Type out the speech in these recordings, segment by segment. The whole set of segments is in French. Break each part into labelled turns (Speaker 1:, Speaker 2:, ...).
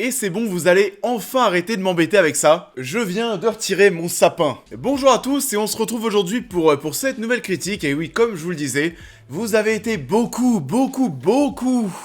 Speaker 1: Et c'est bon, vous allez enfin arrêter de m'embêter avec ça. Je viens de retirer mon sapin. Bonjour à tous et on se retrouve aujourd'hui pour cette nouvelle critique. Et oui, comme je vous le disais, vous avez été beaucoup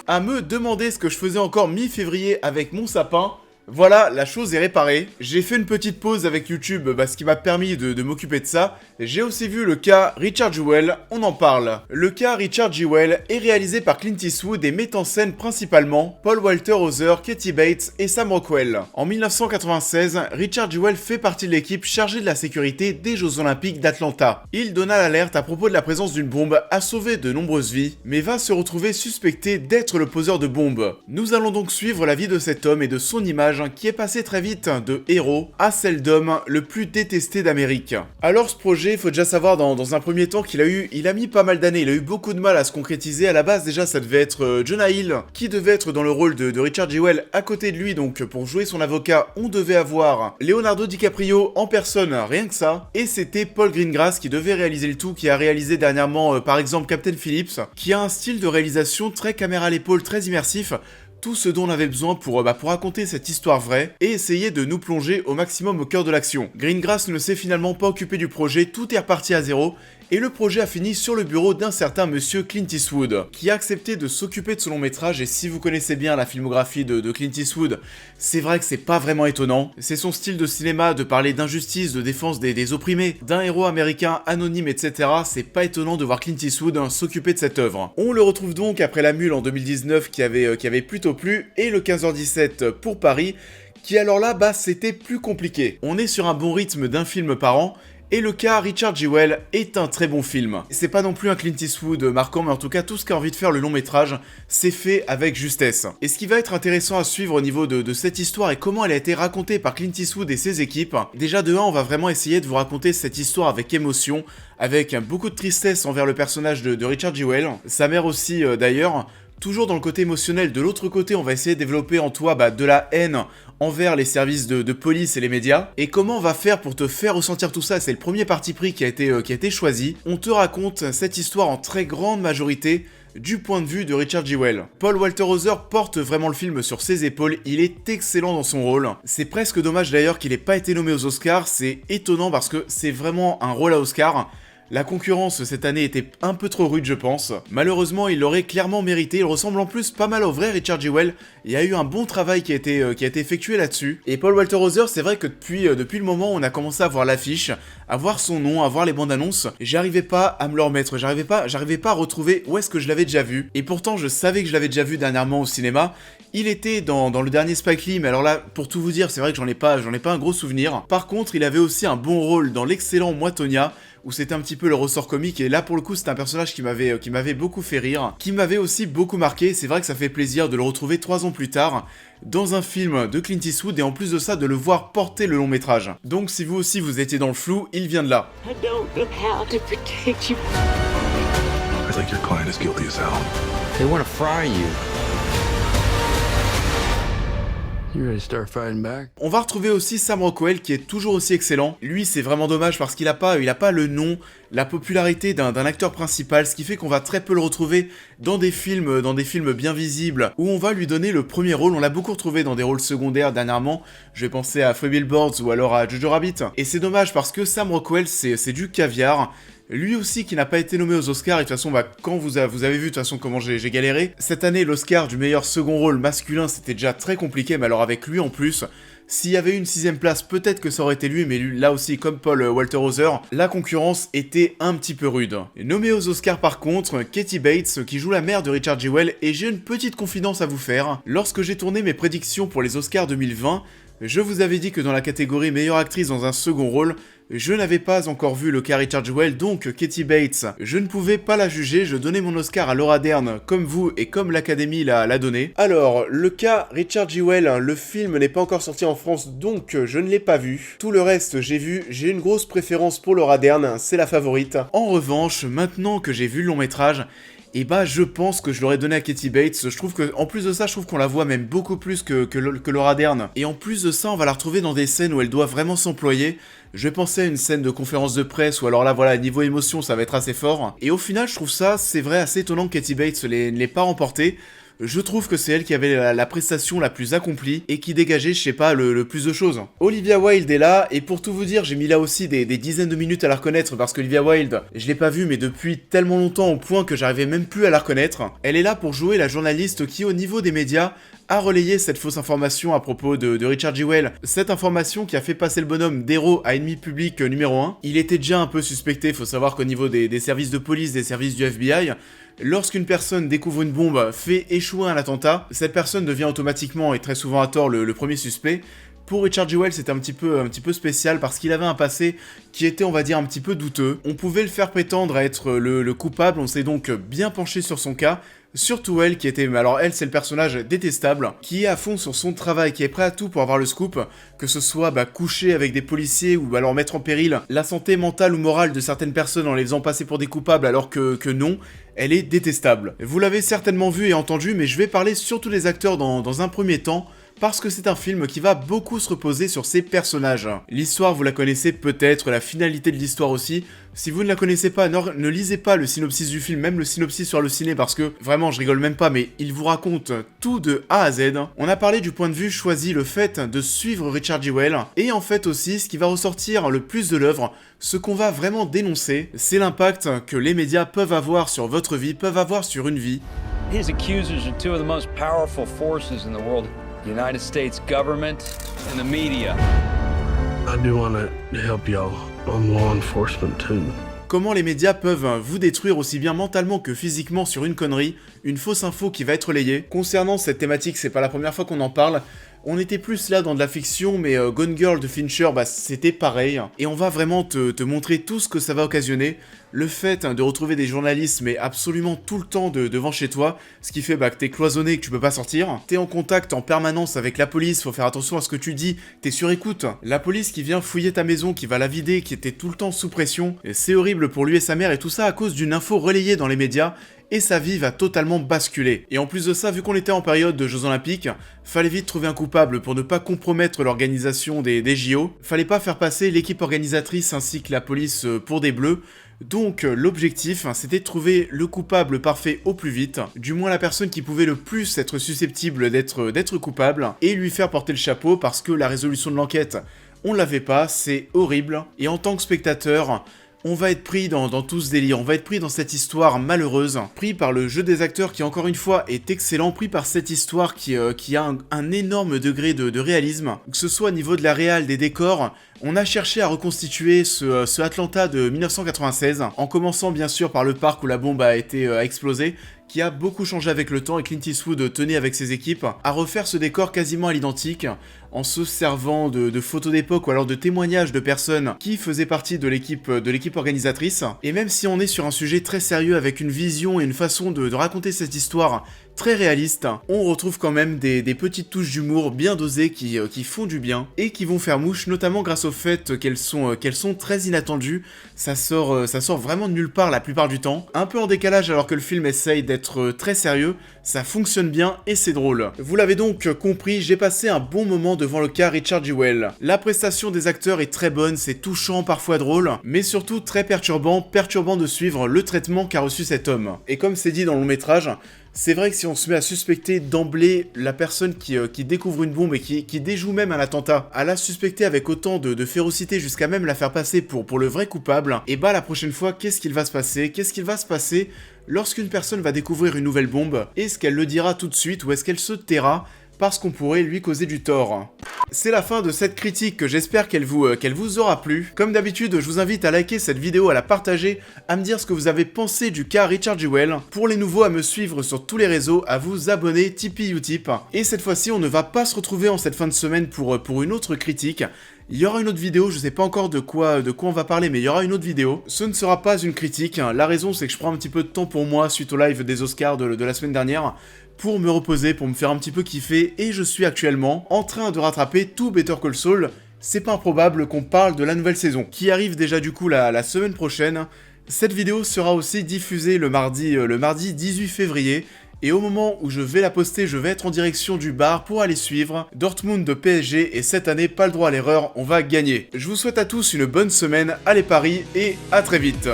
Speaker 1: à me demander ce que je faisais encore mi-février avec mon sapin. Voilà, la chose est réparée. J'ai fait une petite pause avec YouTube, ce qui m'a permis de m'occuper de ça. J'ai aussi vu le cas Richard Jewell, on en parle. Le cas Richard Jewell est réalisé par Clint Eastwood et met en scène principalement Paul Walter Hauser, Kathy Bates et Sam Rockwell. En 1996, Richard Jewell fait partie de l'équipe chargée de la sécurité des Jeux Olympiques d'Atlanta. Il donna l'alerte à propos de la présence d'une bombe, a sauvé de nombreuses vies, mais va se retrouver suspecté d'être le poseur de bombes. Nous allons donc suivre la vie de cet homme et de son image qui est passé très vite de héros à celle d'homme le plus détesté d'Amérique. Alors ce projet, il faut déjà savoir dans un premier temps qu'il a mis pas mal d'années, il a eu beaucoup de mal à se concrétiser. À la base déjà ça devait être Jonah Hill qui devait être dans le rôle de Richard Jewell. À côté de lui donc pour jouer son avocat on devait avoir Leonardo DiCaprio en personne, rien que ça. Et c'était Paul Greengrass qui devait réaliser le tout, qui a réalisé dernièrement par exemple Captain Phillips, qui a un style de réalisation très caméra à l'épaule, très immersif. Tout ce dont on avait besoin pour raconter cette histoire vraie et essayer de nous plonger au maximum au cœur de l'action. Greengrass ne s'est finalement pas occupé du projet, tout est reparti à zéro. Et le projet a fini sur le bureau d'un certain monsieur Clint Eastwood, qui a accepté de s'occuper de ce long métrage. Et si vous connaissez bien la filmographie de Clint Eastwood, c'est vrai que c'est pas vraiment étonnant. C'est son style de cinéma de parler d'injustice, de défense des opprimés, d'un héros américain anonyme, etc. C'est pas étonnant de voir Clint Eastwood s'occuper de cette œuvre. On le retrouve donc après La Mule en 2019 qui avait plutôt plu, et le 15h17 pour Paris, qui alors là, c'était plus compliqué. On est sur un bon rythme d'un film par an, et le cas Richard Jewell est un très bon film. C'est pas non plus un Clint Eastwood marquant, mais en tout cas, tout ce qu'a envie de faire le long métrage, c'est fait avec justesse. Et ce qui va être intéressant à suivre au niveau de cette histoire et comment elle a été racontée par Clint Eastwood et ses équipes, déjà de 1, on va vraiment essayer de vous raconter cette histoire avec émotion, avec beaucoup de tristesse envers le personnage de Richard Jewell, sa mère aussi d'ailleurs. Toujours dans le côté émotionnel, de l'autre côté, on va essayer de développer en toi de la haine envers les services de police et les médias. Et comment on va faire pour te faire ressentir tout ça? C'est le premier parti pris qui a été choisi. On te raconte cette histoire en très grande majorité du point de vue de Richard Jewell. Paul Walter Hauser porte vraiment le film sur ses épaules, il est excellent dans son rôle. C'est presque dommage d'ailleurs qu'il ait pas été nommé aux Oscars, c'est étonnant parce que c'est vraiment un rôle à Oscar. La concurrence cette année était un peu trop rude je pense. Malheureusement il l'aurait clairement mérité, il ressemble en plus pas mal au vrai Richard Jewell. Il y a eu un bon travail qui a été effectué là-dessus. Et Paul Walter Hauser, c'est vrai que depuis le moment où on a commencé à voir l'affiche, à voir son nom, à voir les bandes annonces, j'arrivais pas à me le remettre, j'arrivais pas à retrouver où est-ce que je l'avais déjà vu. Et pourtant je savais que je l'avais déjà vu dernièrement au cinéma. Il était dans le dernier Spike Lee, mais alors là, pour tout vous dire, c'est vrai que j'en ai pas un gros souvenir. Par contre, il avait aussi un bon rôle dans l'excellent Moi, Tonya, où c'était un petit peu le ressort comique, et là pour le coup c'était un personnage qui m'avait beaucoup fait rire, qui m'avait aussi beaucoup marqué. C'est vrai que ça fait plaisir de le retrouver 3 ans plus tard, dans un film de Clint Eastwood, et en plus de ça de le voir porter le long métrage. Donc si vous aussi vous étiez dans le flou, il vient de là.
Speaker 2: I don't know how to protect you.
Speaker 3: I think your client is guilty as hell.
Speaker 4: They want to fry you.
Speaker 3: You ready to start fighting back?
Speaker 1: On va retrouver aussi Sam Rockwell qui est toujours aussi excellent. Lui c'est vraiment dommage parce qu'il a pas le nom, la popularité d'un acteur principal, ce qui fait qu'on va très peu le retrouver dans des films bien visibles où on va lui donner le premier rôle. On l'a beaucoup retrouvé dans des rôles secondaires dernièrement. Je vais penser à Three Billboards ou alors à Jojo Rabbit. Et c'est dommage parce que Sam Rockwell c'est du caviar. Lui aussi qui n'a pas été nommé aux Oscars, et de toute façon quand vous avez vu de toute façon comment j'ai galéré. Cette année l'Oscar du meilleur second rôle masculin c'était déjà très compliqué, mais alors avec lui en plus, s'il y avait eu une 6ème place peut-être que ça aurait été lui, mais lui, là aussi comme Paul Walter Hauser, la concurrence était un petit peu rude. Nommé aux Oscars par contre, Kathy Bates qui joue la mère de Richard Jewell, et j'ai une petite confidence à vous faire. Lorsque j'ai tourné mes prédictions pour les Oscars 2020, je vous avais dit que dans la catégorie meilleure actrice dans un second rôle, je n'avais pas encore vu le cas Richard Jewell, donc Kathy Bates, je ne pouvais pas la juger, je donnais mon Oscar à Laura Dern, comme vous et comme l'Académie l'a donné. Alors, le cas Richard Jewell, le film n'est pas encore sorti en France, donc je ne l'ai pas vu. Tout le reste, j'ai une grosse préférence pour Laura Dern, c'est la favorite. En revanche, maintenant que j'ai vu le long métrage, et je pense que je l'aurais donné à Kathy Bates. Je trouve que, en plus de ça, je trouve qu'on la voit même beaucoup plus que Laura Dern. Et en plus de ça, on va la retrouver dans des scènes où elle doit vraiment s'employer. Je vais penser à une scène de conférence de presse, ou alors là, voilà, niveau émotion, ça va être assez fort. Et au final, je trouve ça, c'est vrai, assez étonnant que Kathy Bates ne l'ait pas remporté. je trouve que c'est elle qui avait la prestation la plus accomplie et qui dégageait, je sais pas, le plus de choses. Olivia Wilde est là, et pour tout vous dire, j'ai mis là aussi des dizaines de minutes à la reconnaître parce qu'Olivia Wilde, je l'ai pas vue mais depuis tellement longtemps au point que j'arrivais même plus à la reconnaître. Elle est là pour jouer la journaliste qui, au niveau des médias, a relayé cette fausse information à propos de Richard Jewell. Cette information qui a fait passer le bonhomme d'héros à ennemi public numéro 1. Il était déjà un peu suspecté, faut savoir qu'au niveau des services de police, des services du FBI, lorsqu'une personne découvre une bombe, fait échouer un attentat, cette personne devient automatiquement et très souvent à tort le premier suspect. Pour Richard Jewell, c'était un petit peu spécial parce qu'il avait un passé qui était, on va dire, un petit peu douteux. On pouvait le faire prétendre à être le coupable, on s'est donc bien penché sur son cas. Surtout elle qui était... Alors elle, c'est le personnage détestable, qui est à fond sur son travail, qui est prêt à tout pour avoir le scoop, que ce soit coucher avec des policiers ou alors mettre en péril la santé mentale ou morale de certaines personnes en les faisant passer pour des coupables alors que non. Elle est détestable. Vous l'avez certainement vu et entendu, mais je vais parler surtout des acteurs dans un premier temps, parce que c'est un film qui va beaucoup se reposer sur ses personnages. L'histoire, vous la connaissez peut-être, la finalité de l'histoire aussi. Si vous ne la connaissez pas, ne lisez pas le synopsis du film, même le synopsis sur le ciné, parce que vraiment, je rigole même pas, mais il vous raconte tout de A à Z. On a parlé du point de vue choisi, le fait de suivre Richard Jewell, et en fait aussi, ce qui va ressortir le plus de l'œuvre, ce qu'on va vraiment dénoncer, c'est l'impact que les médias peuvent avoir sur votre vie, peuvent avoir sur une vie.
Speaker 4: His accusers are two of the most powerful forces in the world. The United States government and the media.
Speaker 3: I do want to help y'all. I'm law enforcement too.
Speaker 1: Comment les médias peuvent vous détruire aussi bien mentalement que physiquement sur une connerie, une fausse info qui va être relayée. Concernant cette thématique, c'est pas la première fois qu'on en parle. On était plus là dans de la fiction, mais Gone Girl de Fincher, c'était pareil. Et on va vraiment te montrer tout ce que ça va occasionner. Le fait de retrouver des journalistes, mais absolument tout le temps devant chez toi, ce qui fait que t'es cloisonné et que tu peux pas sortir. T'es en contact en permanence avec la police, faut faire attention à ce que tu dis, t'es sur écoute. La police qui vient fouiller ta maison, qui va la vider, qui était tout le temps sous pression. C'est horrible pour lui et sa mère, et tout ça à cause d'une info relayée dans les médias. Et sa vie va totalement basculer. Et en plus de ça, vu qu'on était en période de Jeux Olympiques, fallait vite trouver un coupable pour ne pas compromettre l'organisation des JO. Fallait pas faire passer l'équipe organisatrice ainsi que la police pour des bleus. Donc l'objectif, c'était de trouver le coupable parfait au plus vite, du moins la personne qui pouvait le plus être susceptible d'être coupable, et lui faire porter le chapeau parce que la résolution de l'enquête, on l'avait pas, c'est horrible. Et en tant que spectateur, on va être pris dans tout ce délire, on va être pris dans cette histoire malheureuse, pris par le jeu des acteurs qui encore une fois est excellent, pris par cette histoire qui a un énorme degré de réalisme, que ce soit au niveau de la réal, des décors. On a cherché à reconstituer ce Atlanta de 1996, en commençant bien sûr par le parc où la bombe a explosé, qui a beaucoup changé avec le temps, et Clint Eastwood tenait avec ses équipes à refaire ce décor quasiment à l'identique, en se servant de photos d'époque ou alors de témoignages de personnes qui faisaient partie de l'équipe organisatrice. Et même si on est sur un sujet très sérieux avec une vision et une façon de raconter cette histoire très réaliste, on retrouve quand même des petites touches d'humour bien dosées qui font du bien et qui vont faire mouche, notamment grâce au fait qu'elles sont très inattendues. Ça sort vraiment de nulle part la plupart du temps, un peu en décalage alors que le film essaye d'être très sérieux. Ça fonctionne bien et c'est drôle. Vous l'avez donc compris, j'ai passé un bon moment devant le cas Richard Jewell. La prestation des acteurs est très bonne, c'est touchant, parfois drôle, mais surtout très perturbant de suivre le traitement qu'a reçu cet homme. Et comme c'est dit dans le long métrage, c'est vrai que si on se met à suspecter d'emblée la personne qui découvre une bombe et qui déjoue même un attentat, à la suspecter avec autant de férocité jusqu'à même la faire passer pour le vrai coupable, et la prochaine fois, qu'est-ce qu'il va se passer lorsqu'une personne va découvrir une nouvelle bombe? Est-ce qu'elle le dira tout de suite ou est-ce qu'elle se taira parce qu'on pourrait lui causer du tort? C'est la fin de cette critique que j'espère qu'elle vous aura plu. Comme d'habitude, je vous invite à liker cette vidéo, à la partager, à me dire ce que vous avez pensé du cas Richard Jewell. Pour les nouveaux, à me suivre sur tous les réseaux, à vous abonner, Tipeee, Utip. Et cette fois-ci, on ne va pas se retrouver en cette fin de semaine pour une autre critique. Il y aura une autre vidéo, je sais pas encore de quoi on va parler, mais il y aura une autre vidéo. Ce ne sera pas une critique, la raison c'est que je prends un petit peu de temps pour moi suite au live des Oscars de la semaine dernière, pour me reposer, pour me faire un petit peu kiffer, et je suis actuellement en train de rattraper tout Better Call Saul. C'est pas improbable qu'on parle de la nouvelle saison, qui arrive déjà du coup la semaine prochaine. Cette vidéo sera aussi diffusée le mardi 18 février, et au moment où je vais la poster, je vais être en direction du bar pour aller suivre Dortmund de PSG, et cette année, pas le droit à l'erreur, on va gagner. Je vous souhaite à tous une bonne semaine, allez Paris, et à très vite.